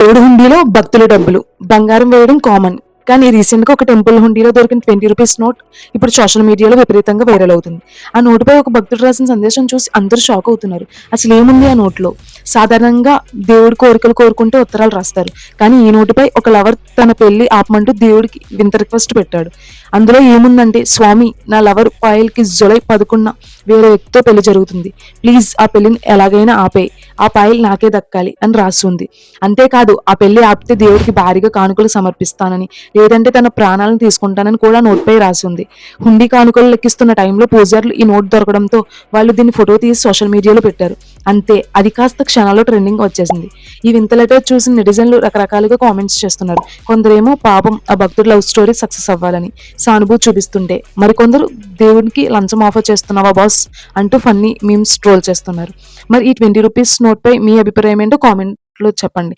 దేవుడి హుండీలో భక్తుల డబ్బులు బంగారం వేయడం కామన్. కానీ రీసెంట్ గా ఒక టెంపుల్ హుండీలో దొరికిన 20 రూపీస్ నోట్ ఇప్పుడు సోషల్ మీడియాలో విపరీతంగా వైరల్ అవుతుంది. ఆ నోటుపై ఒక భక్తుడు రాసిన సందేశం చూసి అందరూ షాక్ అవుతున్నారు. అసలు ఏముంది ఆ నోట్లో? సాధారణంగా దేవుడి కోరికలు కోరుకుంటే ఉత్తరాలు రాస్తారు. కానీ ఈ నోటుపై ఒక లవర్ తన పెళ్లి ఆపమంటూ దేవుడికి వింత రిక్వెస్ట్ పెట్టాడు. అందులో ఏముందంటే, స్వామి, నా లవర్ పాయల్కి జూలై 11న వేరే వ్యక్తితో పెళ్లి జరుగుతుంది. ప్లీజ్ ఆ పెళ్లిని ఎలాగైనా ఆపేయ్. ఆ పాయల్ నాకే దక్కాలి అని రాసి ఉంది. అంతేకాదు, ఆ పెళ్లి ఆపితే దేవుడికి భారీగా కానుకలు సమర్పిస్తానని, లేదంటే తన ప్రాణాలను తీసుకుంటానని కూడా నోట్పై రాసి ఉంది. హుండీ కానుకలు లెక్కిస్తున్న టైంలో పూజారులు ఈ నోట్ దొరకడంతో వాళ్ళు దీన్ని ఫోటో తీసి సోషల్ మీడియాలో పెట్టారు. అంతే, అది కాస్త క్షణాల్లో ట్రెండింగ్ వచ్చేసింది. ఈ వింత లెటర్ చూసిన నెటిజన్లు రకరకాలుగా కామెంట్స్ చేస్తున్నారు. కొందరేమో పాపం ఆ భక్తుడి లవ్ స్టోరీ సక్సెస్ అవ్వాలని సానుభూతి చూపిస్తుంటే, మరికొందరు దేవునికి లంచం ఆఫర్ చేస్తున్నావా బాస్ అంటూ ఫన్నీ మీమ్స్ ట్రోల్ చేస్తున్నారు. మరి ఈ 20 రూపీస్ నోట్ పై మీ అభిప్రాయం ఏంటో కామెంట్ లో చెప్పండి.